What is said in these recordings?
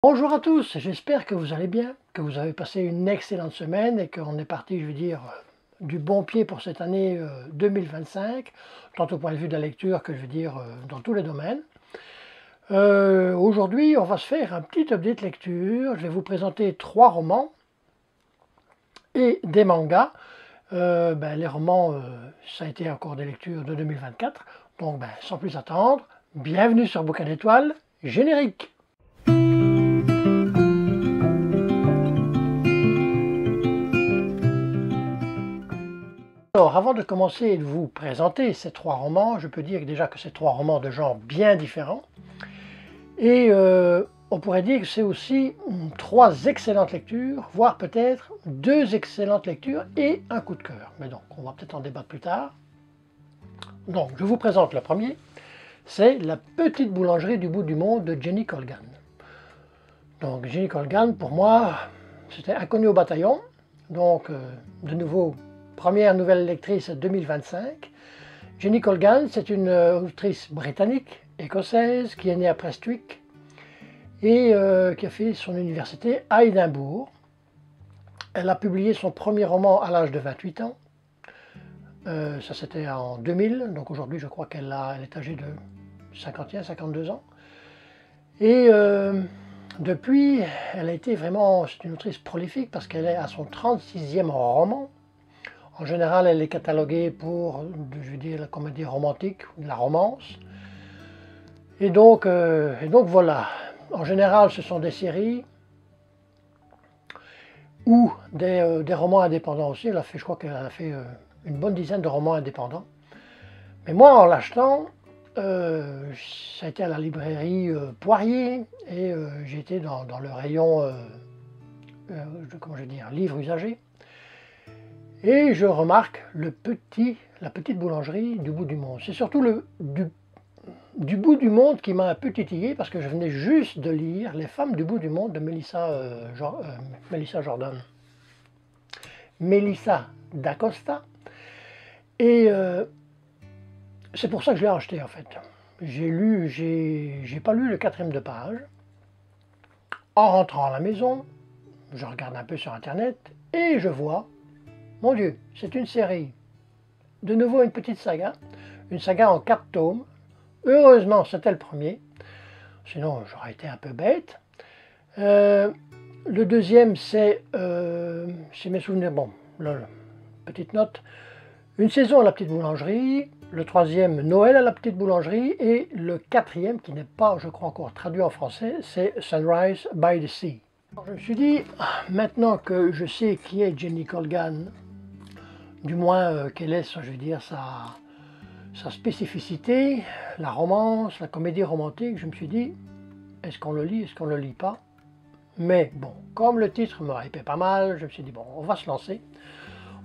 Bonjour à tous, j'espère que vous allez bien, que vous avez passé une excellente semaine et qu'on est parti, je veux dire, du bon pied pour cette année 2025, tant au point de vue de la lecture que je veux dire dans tous les domaines. Aujourd'hui, on va se faire un petit update lecture. Je vais vous présenter 3 romans et des mangas. Les romans, ça a été encore des lectures de 2024. Donc, sans plus attendre, bienvenue sur Bouquin d'étoiles, générique. Alors, avant de commencer et de vous présenter ces 3 romans, je peux dire déjà que c'est 3 romans de genres bien différents. Et on pourrait dire que c'est aussi 3 excellentes lectures, voire peut-être 2 excellentes lectures et un coup de cœur. Mais donc, on va peut-être en débattre plus tard. Donc, je vous présente le premier. C'est La petite boulangerie du bout du monde de Jenny Colgan. Donc, Jenny Colgan, pour moi, c'était inconnu au bataillon. Donc, de nouveau, première nouvelle lectrice 2025. Jenny Colgan, c'est une autrice britannique, écossaise, qui est née à Prestwick et qui a fait son université à Édimbourg. Elle a publié son premier roman à l'âge de 28 ans. Ça c'était en 2000, donc aujourd'hui je crois qu'elle est âgée de 51, 52 ans. Et depuis, elle a été vraiment, c'est une autrice prolifique parce qu'elle est à son 36e roman. En général, elle est cataloguée pour, je veux dire, la comédie romantique, la romance. Et donc voilà. En général, ce sont des séries ou des romans indépendants aussi. Elle a fait, je crois qu'elle a fait une bonne dizaine de romans indépendants. Mais moi, en l'achetant, ça a été à la librairie Poirier et j'ai été dans le rayon, comment je vais dire, livres usagés. Et je remarque la petite boulangerie du bout du monde. C'est surtout du bout du monde qui m'a un peu titillé parce que je venais juste de lire Les femmes du bout du monde de Melissa Jordan. Melissa d'Acosta. Et c'est pour ça que je l'ai acheté en fait. J'ai pas lu le 4e de page. En rentrant à la maison, je regarde un peu sur internet et je vois, mon Dieu, c'est une série. De nouveau une petite saga, une saga en 4 tomes. Heureusement, c'était le premier, sinon j'aurais été un peu bête. Le deuxième, c'est, si mes souvenirs, bon, là, petite note, Une saison à la petite boulangerie, le troisième, Noël à la petite boulangerie, et le quatrième, qui n'est pas, je crois, encore traduit en français, c'est Sunrise by the Sea. Alors, je me suis dit, maintenant que je sais qui est Jenny Colgan, du moins quelle est, je veux dire, sa spécificité, la romance, la comédie romantique, je me suis dit, est-ce qu'on le lit, est-ce qu'on ne le lit pas? Mais bon, comme le titre me hypait pas mal, je me suis dit, bon, on va se lancer.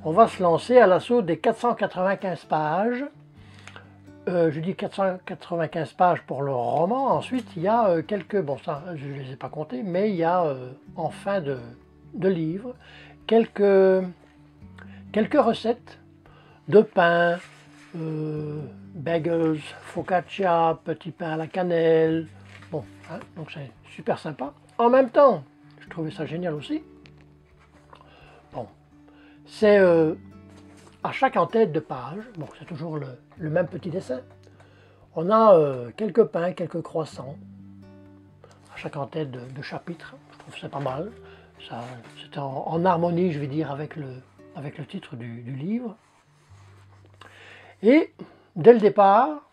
On va se lancer à l'assaut des 495 pages. Je dis 495 pages pour le roman. Ensuite, il y a quelques, bon ça, je ne les ai pas comptés, mais il y a en fin de livre quelques recettes de pain, bagels, focaccia, petit pain à la cannelle. Bon, hein, donc c'est super sympa. En même temps, je trouvais ça génial aussi. Bon, c'est à chaque en-tête de page, bon, c'est toujours le même petit dessin. On a quelques pains, quelques croissants à chaque en-tête de chapitre. Je trouve que c'est pas mal. C'est en harmonie, je vais dire, avec le titre du livre. Et dès le départ,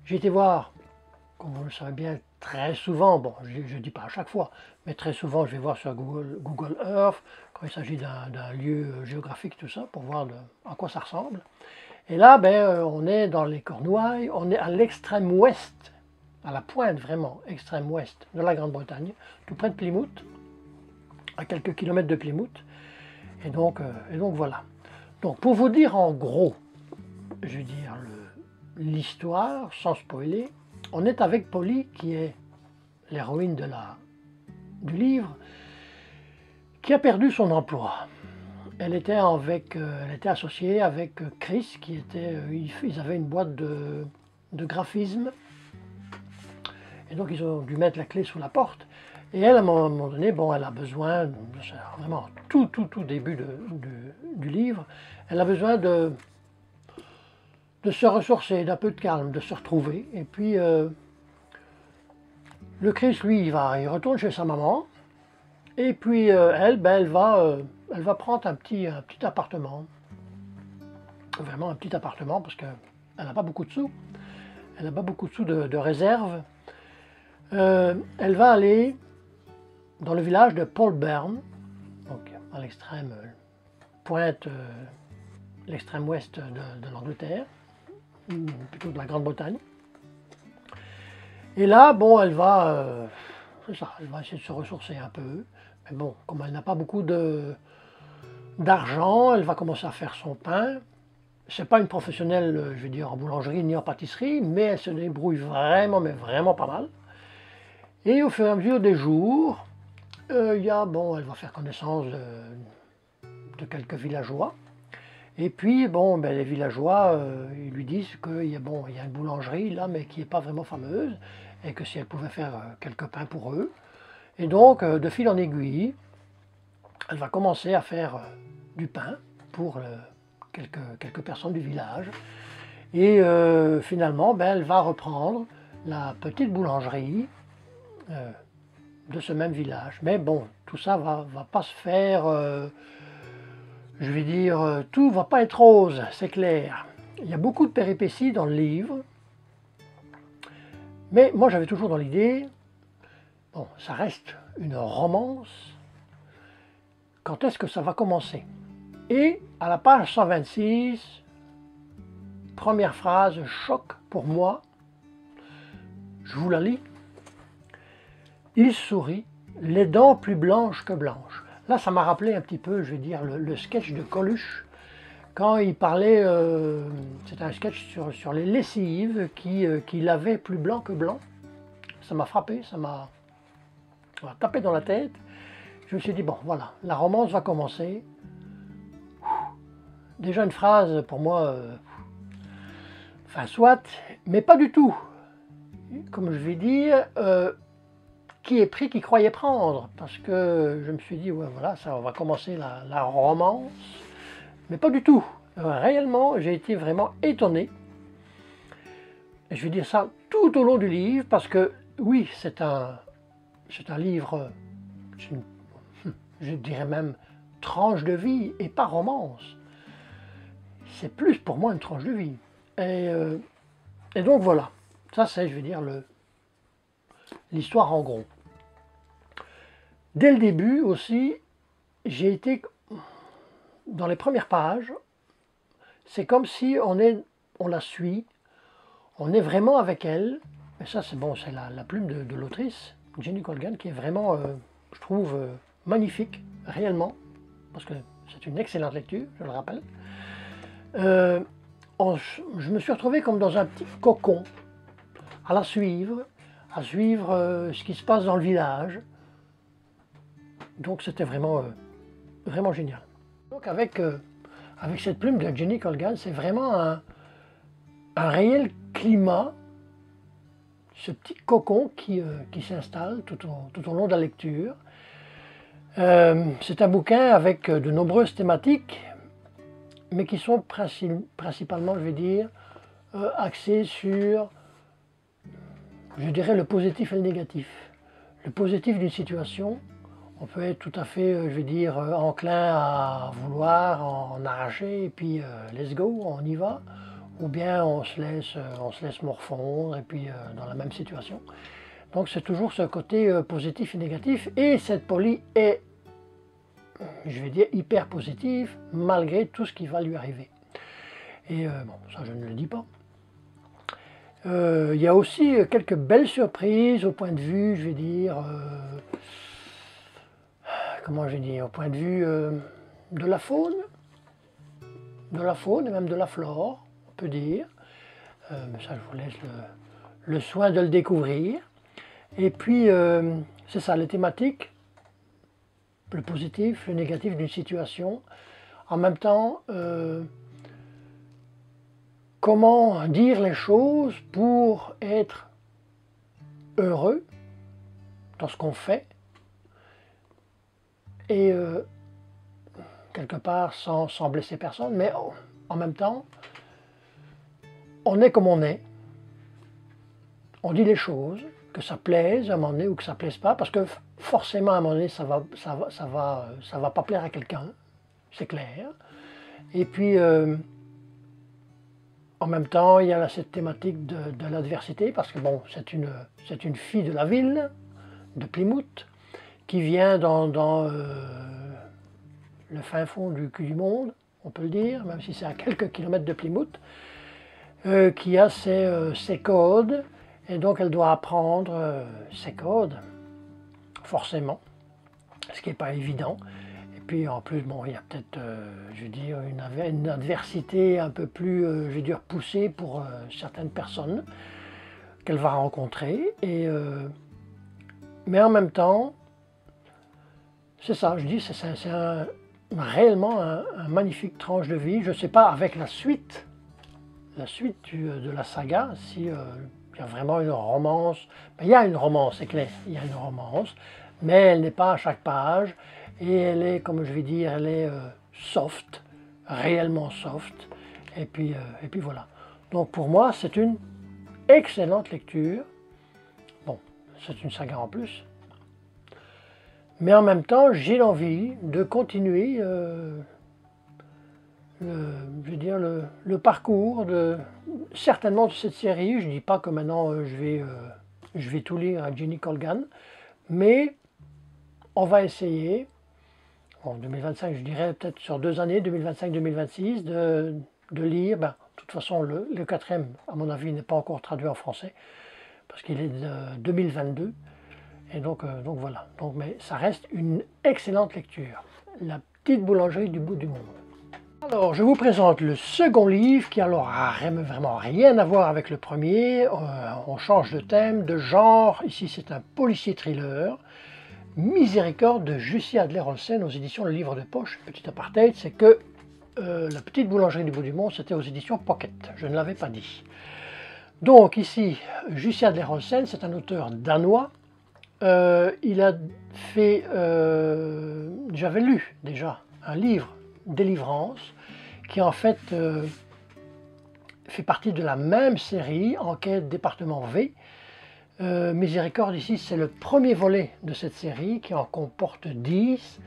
j'ai été voir, comme vous le savez bien, très souvent, bon, je ne dis pas à chaque fois, mais très souvent, je vais voir sur Google Earth, quand il s'agit d'un lieu géographique, tout ça, pour voir à quoi ça ressemble. Et là, on est dans les Cornouailles, on est à l'extrême ouest, à la pointe vraiment, extrême ouest de la Grande-Bretagne, tout près de Plymouth, à quelques kilomètres de Plymouth. Et donc voilà. Donc pour vous dire en gros, je veux dire l'histoire, sans spoiler, on est avec Polly, qui est l'héroïne du livre, qui a perdu son emploi. Elle était associée avec Chris, ils avaient une boîte de graphisme, et donc ils ont dû mettre la clé sous la porte. Et elle, à un moment donné, bon, elle a besoin, c'est vraiment tout début du livre, elle a besoin de se ressourcer, d'un peu de calme, de se retrouver. Et puis, le Christ, lui, il retourne chez sa maman. Et puis, elle, ben, elle va prendre un petit appartement. Vraiment un petit appartement, parce qu'elle n'a pas beaucoup de sous. Elle n'a pas beaucoup de sous de réserve. Elle va aller dans le village de Paul Bern, donc à l'extrême pointe, l'extrême ouest de l'Angleterre, plutôt de la Grande-Bretagne. Et là, bon, elle va, c'est ça, elle va essayer de se ressourcer un peu. Mais bon, comme elle n'a pas beaucoup d'argent, elle va commencer à faire son pain. C'est pas une professionnelle, je veux dire, en boulangerie ni en pâtisserie, mais elle se débrouille vraiment, mais vraiment pas mal. Et au fur et à mesure des jours, elle va faire connaissance de quelques villageois. Et puis, bon, ben, les villageois, ils lui disent qu'il y a une boulangerie là, mais qui n'est pas vraiment fameuse, et que si elle pouvait faire quelques pains pour eux. Et donc, de fil en aiguille, elle va commencer à faire du pain pour quelques personnes du village. Et finalement, ben, elle va reprendre la petite boulangerie de ce même village. Mais bon, tout ça va pas se faire, je vais dire, tout va pas être rose, c'est clair. Il y a beaucoup de péripéties dans le livre, mais moi j'avais toujours dans l'idée, bon, ça reste une romance, quand est-ce que ça va commencer? Et à la page 126, première phrase, choc pour moi, je vous la lis. Il sourit, les dents plus blanches que blanches. Là, ça m'a rappelé un petit peu, je vais dire, le sketch de Coluche, quand il parlait, c'était un sketch sur les lessives qui lavaient plus blanc que blanc. Ça m'a frappé, ça m'a tapé dans la tête. Je me suis dit, bon, voilà, la romance va commencer. Déjà une phrase, pour moi, enfin, soit, mais pas du tout. Comme je vais dire, qui est pris, qui croyait prendre, parce que je me suis dit, ouais, voilà, ça va commencer la romance, mais pas du tout. Réellement, j'ai été vraiment étonné. Et je vais dire ça tout au long du livre, parce que oui, c'est un livre, je dirais même tranche de vie et pas romance. C'est plus pour moi une tranche de vie. Et donc voilà, ça c'est, je vais dire, l'histoire en gros. Dès le début aussi, j'ai été dans les premières pages, c'est comme si on la suit, on est vraiment avec elle. Mais ça c'est bon, c'est la plume de l'autrice, Jenny Colgan, qui est vraiment, je trouve, magnifique, réellement, parce que c'est une excellente lecture, je le rappelle. Je me suis retrouvé comme dans un petit cocon, à la suivre, ce qui se passe dans le village. Donc c'était vraiment, vraiment génial. Donc avec cette plume de Jenny Colgan, c'est vraiment un réel climat, ce petit cocon qui s'installe tout au long de la lecture. C'est un bouquin avec de nombreuses thématiques, mais qui sont principalement, je vais dire, axées sur, je dirais, le positif et le négatif. Le positif d'une situation, on peut être tout à fait, je vais dire, enclin à vouloir en arracher, et puis let's go, on y va. Ou bien on se laisse morfondre, et puis dans la même situation. Donc c'est toujours ce côté positif et négatif, et cette Polly est, je vais dire, hyper positive, malgré tout ce qui va lui arriver. Et bon, ça je ne le dis pas. Il y a aussi quelques belles surprises au point de vue, je vais dire, comment je vais dire, au point de vue de la faune et même de la flore, on peut dire. Mais ça, je vous laisse le soin de le découvrir. Et puis, c'est ça, les thématiques, le positif, le négatif d'une situation. En même temps, comment dire les choses pour être heureux dans ce qu'on fait, et quelque part sans blesser personne, mais en même temps, on est comme on est, on dit les choses, que ça plaise à un moment donné ou que ça plaise pas, parce que forcément à un moment donné ça va pas plaire à quelqu'un, c'est clair. Et puis en même temps il y a cette thématique de l'adversité, parce que bon, c'est une fille de la ville, de Plymouth, qui vient dans le fin fond du cul du monde, on peut le dire, même si c'est à quelques kilomètres de Plymouth, qui a ses codes, et donc elle doit apprendre ses codes, forcément, ce qui n'est pas évident. Et puis en plus, bon, il y a peut-être, je veux dire, une adversité un peu plus, je veux dire, poussée pour certaines personnes qu'elle va rencontrer. Mais en même temps, c'est ça, je dis, c'est réellement un magnifique tranche de vie. Je ne sais pas avec la suite de la saga, si il y a vraiment une romance. Ben, il y a une romance, c'est clair, il y a une romance, mais elle n'est pas à chaque page, et elle est, comme je vais dire, elle est soft, réellement soft, et puis voilà. Donc pour moi, c'est une excellente lecture. Bon, c'est une saga en plus, mais en même temps, j'ai l'envie de continuer je veux dire, le parcours certainement de cette série. Je ne dis pas que maintenant je vais tout lire à Jenny Colgan, mais on va essayer, en 2025 je dirais peut-être sur 2 années, 2025-2026, de lire, ben, de toute façon le quatrième à mon avis n'est pas encore traduit en français, parce qu'il est de 2022, et donc voilà. Mais ça reste une excellente lecture, La petite boulangerie du bout du monde. Alors, je vous présente le second livre qui alors a vraiment rien à voir avec le premier. On change de thème, de genre. Ici, c'est un policier thriller. Miséricorde de Jussi Adler-Olsen aux éditions Le Livre de Poche. Petit apartheid, c'est que La petite boulangerie du bout du monde, c'était aux éditions Pocket. Je ne l'avais pas dit. Donc ici, Jussi Adler-Olsen, c'est un auteur danois. Il a fait, j'avais lu déjà un livre, Délivrance, qui en fait fait partie de la même série, Enquête département V. Miséricorde ici, c'est le premier volet de cette série qui en comporte 10.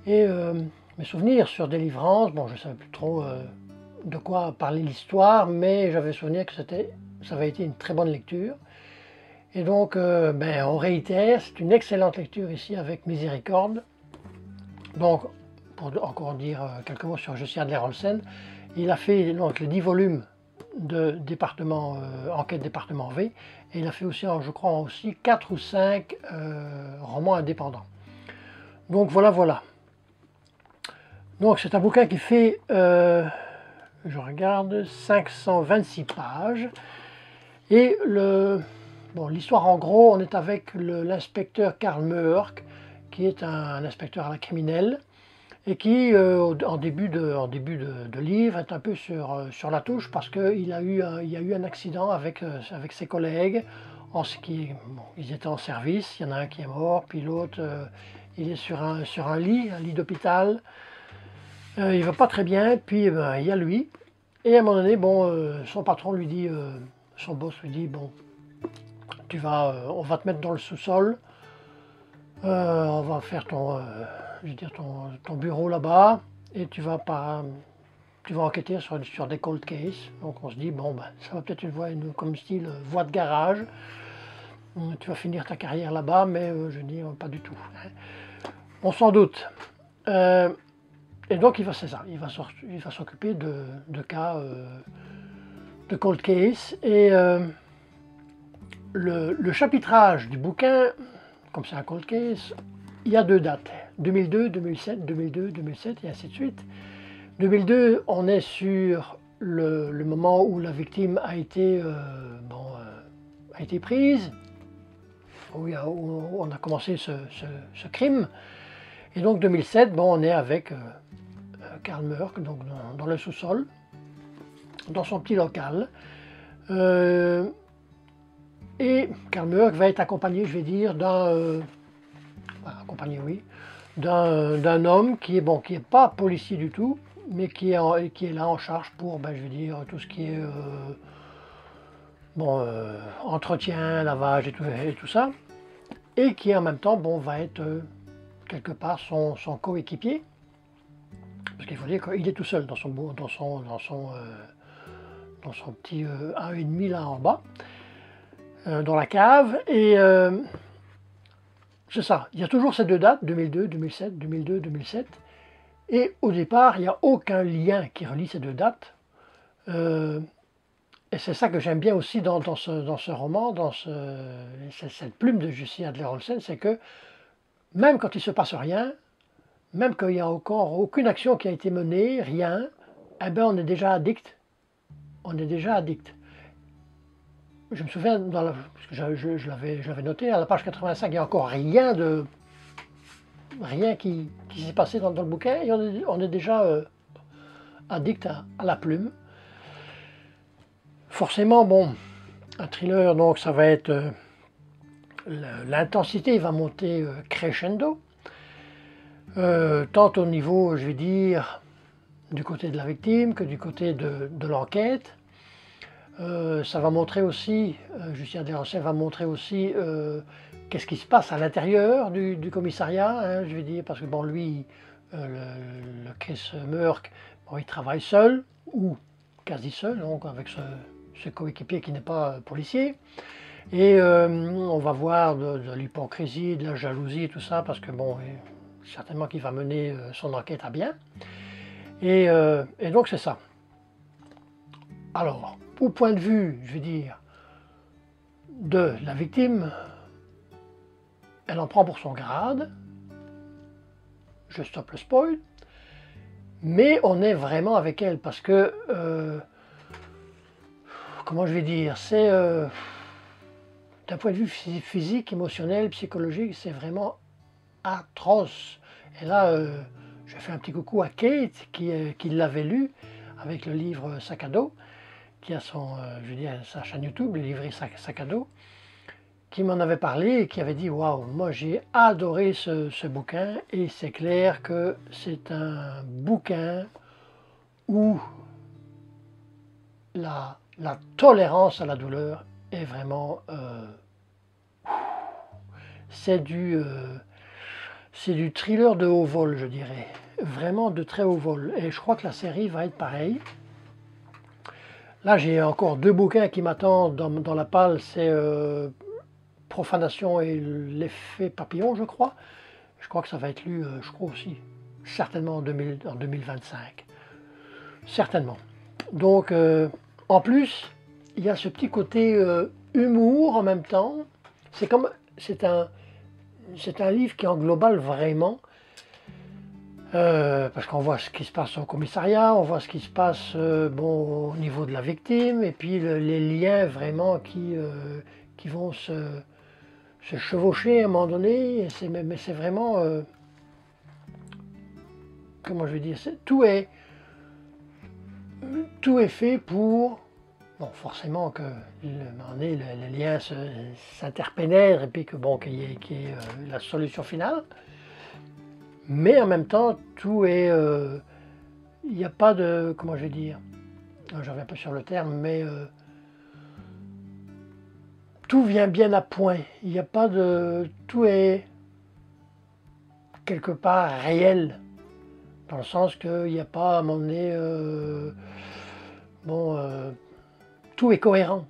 Et mes souvenirs sur Délivrance, bon, je ne savais plus trop de quoi parlait l'histoire, mais j'avais souvenir que ça avait été une très bonne lecture. Et donc, ben, on réitère, c'est une excellente lecture ici avec Miséricorde. Donc, pour encore dire quelques mots sur Jussi Adler-Olsen, il a fait donc, les 10 volumes de Enquête département V, et il a fait aussi, je crois, aussi 4 ou 5 romans indépendants. Donc voilà. Donc c'est un bouquin qui fait, je regarde, 526 pages, et l'histoire en gros, on est avec l'inspecteur Karl Mørck, qui est un inspecteur à la criminelle, et qui, en début de livre, est un peu sur la touche, parce qu'il y a eu un accident avec ses collègues. Ils étaient en service, il y en a un qui est mort, puis l'autre, il est sur un lit d'hôpital. Il va pas très bien, puis il y a lui. Et à un moment donné, son patron lui dit, son boss lui dit, bon, on va te mettre dans le sous-sol, on va faire ton bureau là-bas, et tu vas enquêter sur des cold cases. Donc on se dit, bon, ça va peut-être comme style voie de garage. Tu vas finir ta carrière là-bas, mais je dis pas du tout. On s'en doute. Et donc il va s'occuper de cas de cold case. Et le chapitrage du bouquin, comme c'est un cold case, il y a 2 dates, 2002, 2007, 2002, 2007 et ainsi de suite. 2002, on est sur le moment où la victime a été prise, où on a commencé ce crime. Et donc 2007, on est avec Karl Mørck, donc dans le sous-sol, dans son petit local. Et Karl Mørck va être accompagné, je vais dire, d'un enfin, accompagné, oui, d'un homme qui est, bon, qui est pas policier du tout, mais qui est là en charge pour, ben, je veux dire, tout ce qui est bon, entretien, lavage et tout ça, et qui en même temps, bon, va être quelque part son coéquipier, parce qu'il faut dire qu'il est tout seul dans son petit 1,5 là en bas, dans la cave, et c'est ça, il y a toujours ces deux dates, 2002, 2007, 2002, 2007, et au départ, il n'y a aucun lien qui relie ces deux dates, et c'est ça que j'aime bien aussi dans ce roman, cette plume de Jussi Adler-Olsen, c'est que même quand il ne se passe rien, même qu'il n'y a encore aucune action qui a été menée, rien, eh ben on est déjà addict. On est déjà addict. Je me souviens, parce que je l'avais noté, à la page 85, il n'y a encore rien qui s'est passé dans le bouquin, et on est déjà addict à la plume. Forcément, bon, un thriller, donc ça va être... l'intensité va monter crescendo, tant au niveau, je vais dire, du côté de la victime que du côté de l'enquête. Ça va montrer aussi, Jussi Adler-Olsen va montrer aussi qu'est-ce qui se passe à l'intérieur du commissariat, hein, je vais dire, parce que bon, lui, le Chris Murk, bon, il travaille seul, ou quasi seul, donc avec ce coéquipier qui n'est pas policier. Et on va voir de l'hypocrisie, de la jalousie et tout ça, parce que bon, certainement qu'il va mener son enquête à bien. Et donc c'est ça. Alors, au point de vue, je veux dire, de la victime, elle en prend pour son grade. Je stoppe le spoil. Mais on est vraiment avec elle, parce que, comment je vais dire, c'est... d'un point de vue physique, émotionnel, psychologique, c'est vraiment atroce. Et là, je fais un petit coucou à Kate qui l'avait lu avec le livre Sac à dos, qui a je veux dire, sa chaîne YouTube, le livre Sac à dos, qui m'en avait parlé et qui avait dit waouh, moi j'ai adoré ce bouquin, et c'est clair que c'est un bouquin où la tolérance à la douleur est vraiment c'est du thriller de haut vol, je dirais, vraiment de très haut vol, et je crois que la série va être pareille. Là j'ai encore deux bouquins qui m'attendent dans la palle, c'est Profanation et l'effet papillon, je crois que ça va être lu, je crois aussi, certainement en 2025, certainement. Donc en plus il y a ce petit côté humour en même temps. C'est un livre qui en global vraiment, parce qu'on voit ce qui se passe au commissariat, on voit ce qui se passe bon, au niveau de la victime, et puis les liens vraiment qui vont se chevaucher à un moment donné. Mais c'est vraiment, comment je vais dire, tout est fait pour... Bon, forcément que les liens s'interpénètrent, et puis que bon, qu'il y ait la solution finale. Mais en même temps, tout est... il n'y a pas de... Comment je vais dire, j'en reviens un peu sur le terme, mais tout vient bien à point. Il n'y a pas de... Tout est quelque part réel, dans le sens qu'il n'y a pas à un moment donné... tout est cohérent.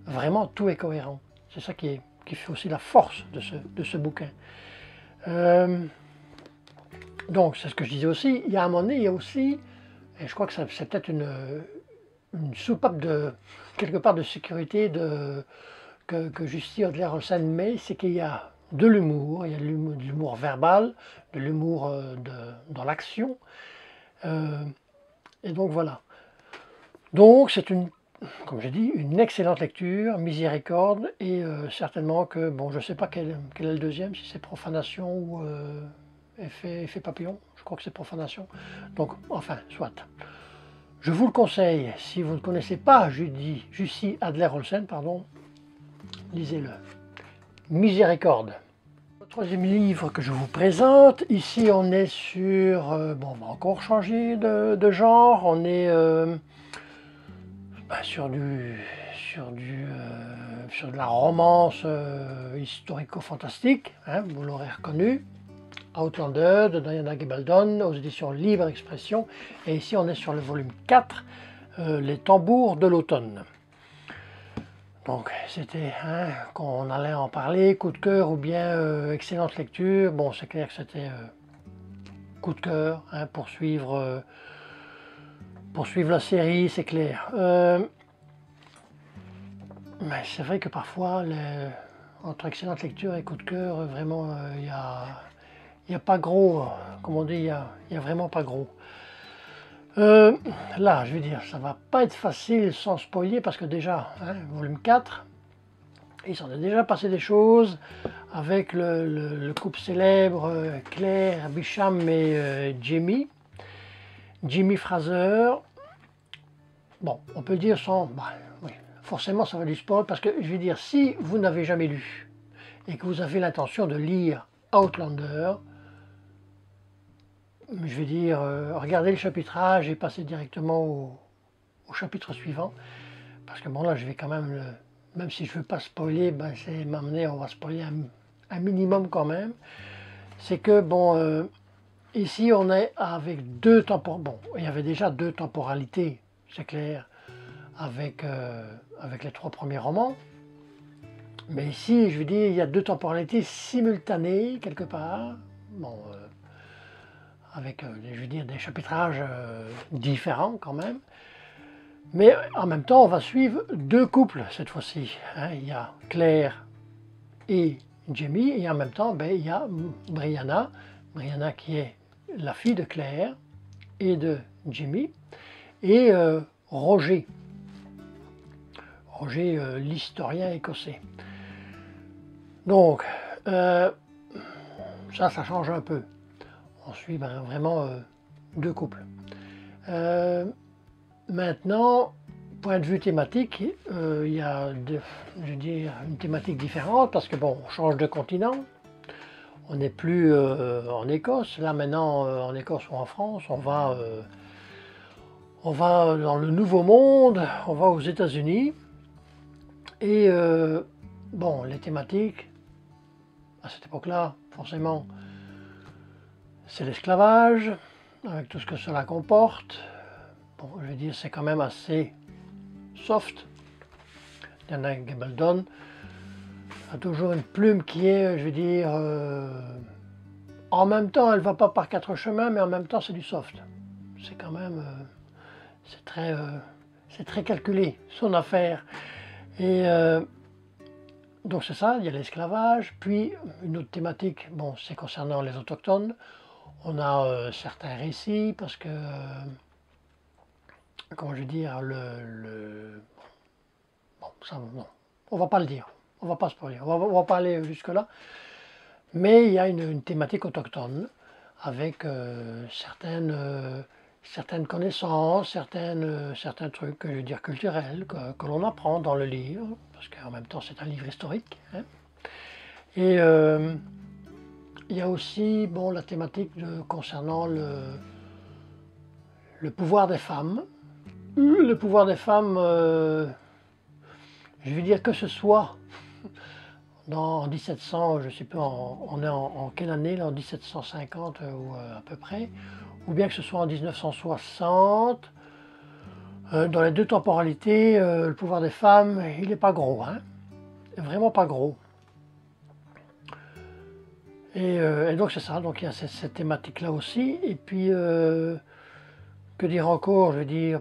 Vraiment, tout est cohérent. C'est ça qui fait aussi la force de ce bouquin. Donc, c'est ce que je disais aussi. Il y a un moment donné, il y a aussi, et je crois que c'est peut-être une soupape quelque part de sécurité que Jussi Adler-Olsen met, c'est qu'il y a de l'humour. Il y a de l'humour verbal, de l'humour dans l'action. Et donc voilà. Donc c'est comme j'ai dit, une excellente lecture, Miséricorde, et certainement que, bon, je ne sais pas quel est le deuxième, si c'est Profanation ou effet papillon, je crois que c'est Profanation. Donc, enfin, soit. Je vous le conseille, si vous ne connaissez pas Jussi Adler-Olsen, pardon, lisez-le. Miséricorde. Troisième livre que je vous présente. Ici, on est sur... bon, on va encore changer de genre. On est sur de la romance historico-fantastique, hein, vous l'aurez reconnu. Outlander de Diana Gabaldon aux éditions Libre Expression. Et ici, on est sur le volume 4, Les tambours de l'automne. Donc, c'était qu'on allait en parler, coup de cœur ou bien excellente lecture. Bon, c'est clair que c'était coup de cœur pour suivre la série, c'est clair. Mais c'est vrai que parfois, entre excellente lecture et coup de cœur, vraiment, il n'y a pas gros, comme on dit, il y a vraiment pas gros. Là, je veux dire, ça va pas être facile sans spoiler parce que déjà, volume 4, il s'en est déjà passé des choses avec le couple célèbre Claire Bisham et Jimmy Fraser. Bon, on peut le dire sans... oui, forcément, ça va du spoil parce que, je veux dire, si vous n'avez jamais lu et que vous avez l'intention de lire Outlander, je vais dire, regardez le chapitrage et passez directement au chapitre suivant. Parce que bon là, je vais quand même si je ne veux pas spoiler, c'est m'amener, on va spoiler un minimum quand même. C'est que bon, ici on est avec deux temporalités. Bon, il y avait déjà deux temporalités, c'est clair, avec les trois premiers romans. Mais ici, je veux dire, il y a deux temporalités simultanées quelque part. Bon, avec, je veux dire, des chapitrages différents quand même. Mais en même temps, on va suivre deux couples cette fois-ci. Il y a Claire et Jamie, et en même temps, il y a Brianna qui est la fille de Claire et de Jamie, et Roger, l'historien écossais. Donc, ça change un peu. On suit vraiment deux couples. Maintenant, point de vue thématique, il y a je veux dire, une thématique différente parce que bon, on change de continent. On n'est plus en Écosse. Là maintenant, en Écosse ou en France, on va dans le Nouveau Monde, on va aux États-Unis. Et bon, les thématiques, à cette époque-là, forcément, c'est l'esclavage, avec tout ce que cela comporte. Bon, je veux dire, c'est quand même assez soft. Diana Gabaldon a toujours une plume qui est, je veux dire, en même temps, elle ne va pas par quatre chemins, mais en même temps, c'est du soft. C'est quand même, c'est très calculé, son affaire. Et donc c'est ça, il y a l'esclavage. Puis une autre thématique, bon, c'est concernant les autochtones. On a certains récits parce que, comment je veux dire, bon, ça, non, on va pas le dire, on va pas spoiler, on va pas aller jusque-là. Mais il y a une thématique autochtone avec certaines connaissances, certains trucs, je veux dire, culturels que l'on apprend dans le livre, parce qu'en même temps c'est un livre historique. Et il y a aussi bon, la thématique concernant le pouvoir des femmes. Le pouvoir des femmes, je veux dire que ce soit en 1700, je ne sais plus, on est en quelle année, là, en 1750 ou à peu près, ou bien que ce soit en 1960, dans les deux temporalités, le pouvoir des femmes, il n'est pas gros, vraiment pas gros. Et donc c'est ça, donc il y a cette thématique-là aussi, et puis, que dire encore, je veux dire,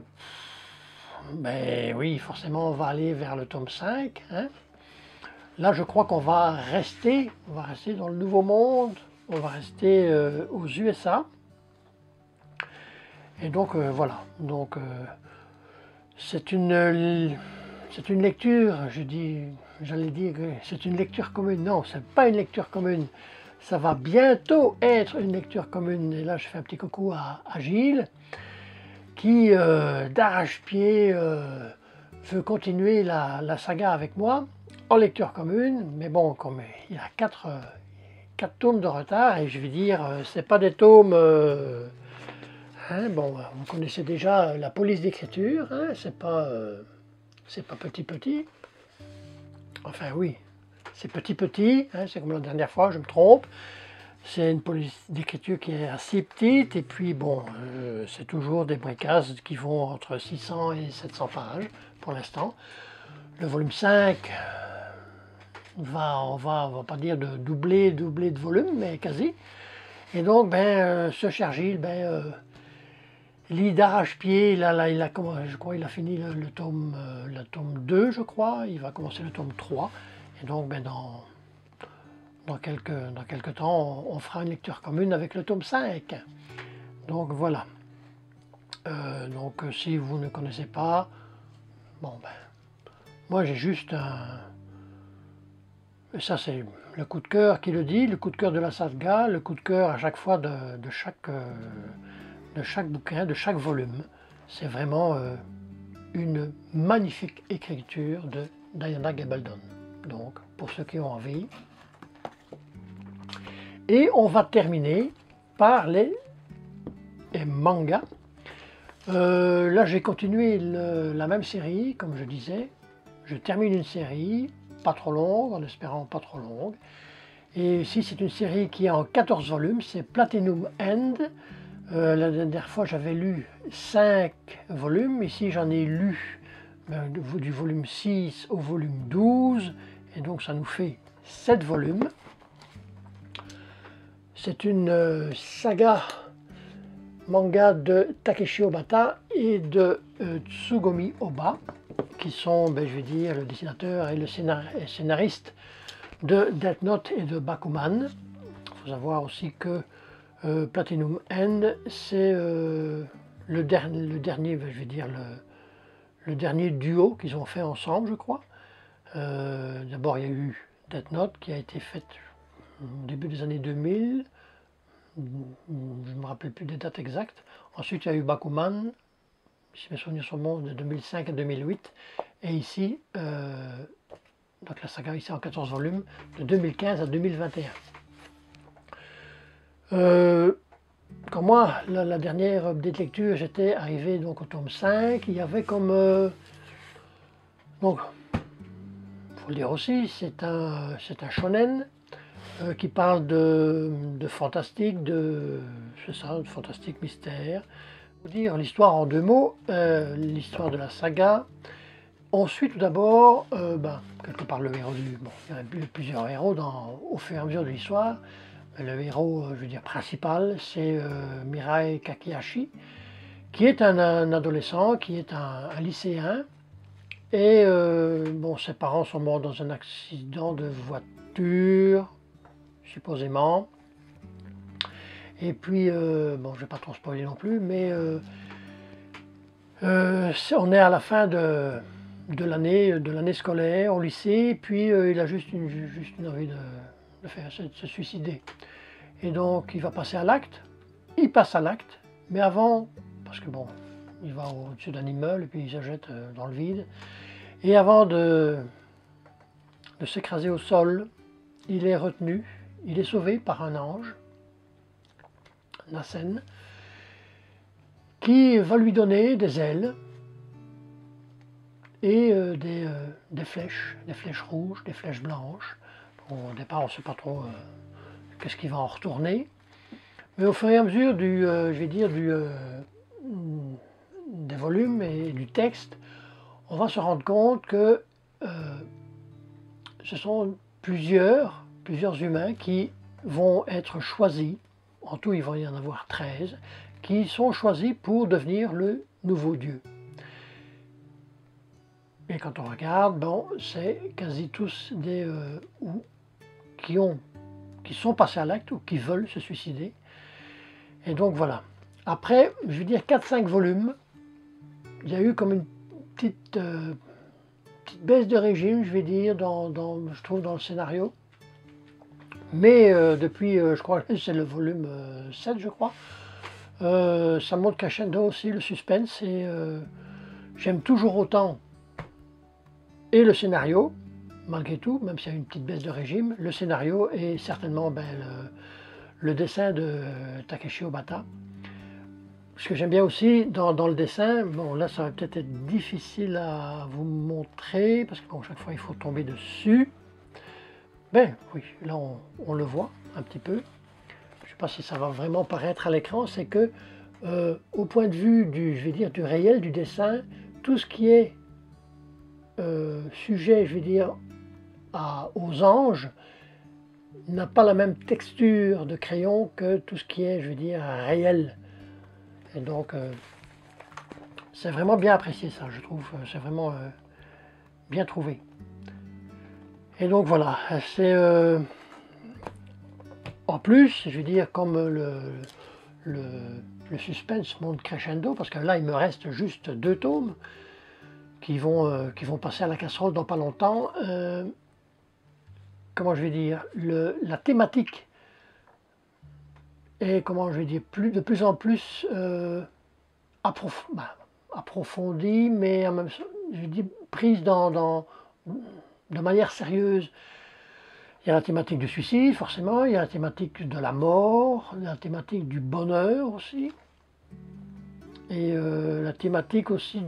ben oui, forcément on va aller vers le tome 5, Là, je crois qu'on va rester dans le Nouveau Monde, on va rester aux USA. Et donc voilà, donc c'est une lecture, j'allais dire que c'est une lecture commune. Non, c'est pas une lecture commune. Ça va bientôt être une lecture commune. Et là, je fais un petit coucou à Gilles, qui d'arrache-pied veut continuer la saga avec moi en lecture commune, mais bon, comme il a quatre 4 tomes de retard, et je vais dire, c'est pas des tomes... bon, vous connaissez déjà la police d'écriture, hein, c'est pas petit. Enfin oui, c'est petit, hein, c'est comme la dernière fois, je me trompe. C'est une police d'écriture qui est assez petite, et puis bon, c'est toujours des bricases qui vont entre 600 et 700 pages pour l'instant. Le volume 5 on va pas dire de doubler de volume, mais quasi. Et donc, ce cher Gilles, lit d'arrache-pied, il a, je crois il a fini le tome 2, je crois, il va commencer le tome 3, et donc dans quelques temps, on fera une lecture commune avec le tome 5. Donc voilà. Donc si vous ne connaissez pas, bon moi j'ai juste ça c'est le coup de cœur qui le dit, le coup de cœur de la saga, le coup de cœur à chaque fois de chaque bouquin, de chaque volume. C'est vraiment une magnifique écriture de Diana Gabaldon. Donc, pour ceux qui ont envie. Et on va terminer par les mangas. Là, j'ai continué la même série, comme je disais. Je termine une série, pas trop longue, en espérant pas trop longue. Et ici, c'est une série qui est en 14 volumes, c'est Platinum End. La dernière fois, j'avais lu 5 volumes. Ici, j'en ai lu du volume 6 au volume 12. Et donc, ça nous fait 7 volumes. C'est une saga manga de Takeshi Obata et de Tsugomi Oba, qui sont, je vais dire, le dessinateur et le scénariste de Death Note et de Bakuman. Il faut savoir aussi que Platinum End, c'est le dernier, je vais dire, le dernier duo qu'ils ont fait ensemble, je crois. D'abord, il y a eu Death Note qui a été faite au début des années 2000. Je ne me rappelle plus des dates exactes. Ensuite, il y a eu Bakuman, si mes souvenirs sont bons, de 2005 à 2008. Et ici, donc la saga ici en 14 volumes, de 2015 à 2021. Quand moi, la dernière update lecture, j'étais arrivé donc au tome 5, il y avait comme... donc, il faut le dire aussi, c'est un shonen qui parle de fantastique, c'est ça, de fantastique mystère. Pour dire l'histoire en 2 mots, l'histoire de la saga. On suit tout d'abord, quelque part le héros du... Bon, il y a plusieurs héros au fur et à mesure de l'histoire. Le héros, je veux dire, principal, c'est Mirai Kakehashi, qui est un adolescent, qui est un lycéen. Et ses parents sont morts dans un accident de voiture, supposément. Et puis, je ne vais pas trop spoiler non plus, mais on est à la fin de l'année scolaire au lycée, puis il a juste une envie de se suicider. Et donc il va passer à l'acte, il passe à l'acte, mais avant, parce que bon, il va au-dessus d'un immeuble et puis il se jette dans le vide, et avant de s'écraser au sol, il est retenu, il est sauvé par un ange, Nasen, qui va lui donner des ailes et des flèches rouges, des flèches blanches. Bon, au départ, on ne sait pas trop qu'est-ce qui va en retourner. Mais au fur et à mesure des volumes et du texte, on va se rendre compte que ce sont plusieurs humains qui vont être choisis, en tout il va y en avoir 13, qui sont choisis pour devenir le nouveau Dieu. Et quand on regarde, c'est quasi tous des qui sont passés à l'acte ou qui veulent se suicider. Et donc voilà. Après, je veux dire 4-5 volumes, il y a eu comme une petite baisse de régime, je vais dire, je trouve dans le scénario. Mais depuis, je crois que c'est le volume 7, je crois, ça montre crescendo aussi le suspense, et j'aime toujours autant et le scénario malgré tout, même s'il y a une petite baisse de régime, le scénario est certainement le dessin de Takeshi Obata. Ce que j'aime bien aussi dans le dessin, bon là ça va peut-être être difficile à vous montrer, parce que bon, chaque fois il faut tomber dessus. Ben oui, là on le voit un petit peu. Je ne sais pas si ça va vraiment paraître à l'écran, c'est que au point de vue du, je vais dire, du réel, du dessin, tout ce qui est sujet, je vais dire, aux anges, n'a pas la même texture de crayon que tout ce qui est, je vais dire, réel. Et donc, c'est vraiment bien apprécié ça, je trouve. C'est vraiment bien trouvé. Et donc voilà, c'est en plus, je veux dire, comme le suspense monte crescendo, parce que là, il me reste juste 2 tomes qui vont passer à la casserole dans pas longtemps. Comment je vais dire, la thématique est, comment je vais dire, de plus en plus approfondie, mais en même temps, je dis, prise de manière sérieuse. Il y a la thématique du suicide, forcément, il y a la thématique de la mort, la thématique du bonheur aussi, et la thématique aussi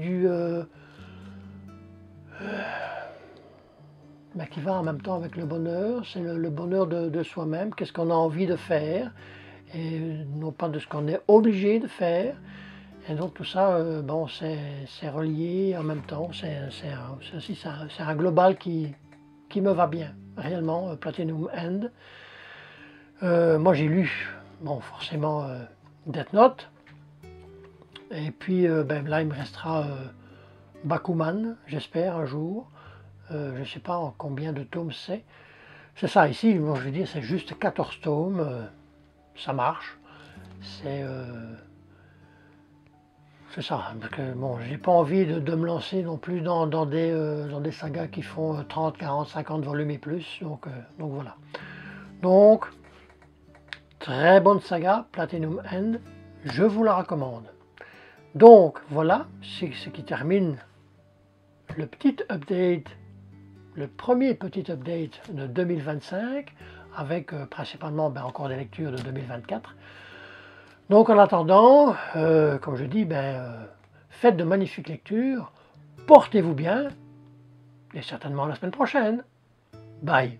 qui va en même temps avec le bonheur, c'est le bonheur de soi-même, qu'est-ce qu'on a envie de faire, et non pas de ce qu'on est obligé de faire. Et donc tout ça, bon, c'est relié en même temps, c'est un global qui me va bien, réellement, Platinum End. Moi j'ai lu, bon, forcément, Death Note, et puis ben, là il me restera Bakuman, j'espère un jour. Je ne sais pas en combien de tomes c'est. C'est ça, ici, bon, je veux dire, c'est juste 14 tomes, ça marche. C'est ça, parce que bon, j'ai pas envie de me lancer non plus dans des sagas qui font 30, 40, 50 volumes et plus, donc voilà. Donc, très bonne saga, Platinum End, je vous la recommande. Donc voilà, c'est ce qui termine le petit update, le premier petit update de 2025, avec principalement encore des lectures de 2024. Donc en attendant, comme je dis, faites de magnifiques lectures, portez-vous bien, et certainement la semaine prochaine. Bye.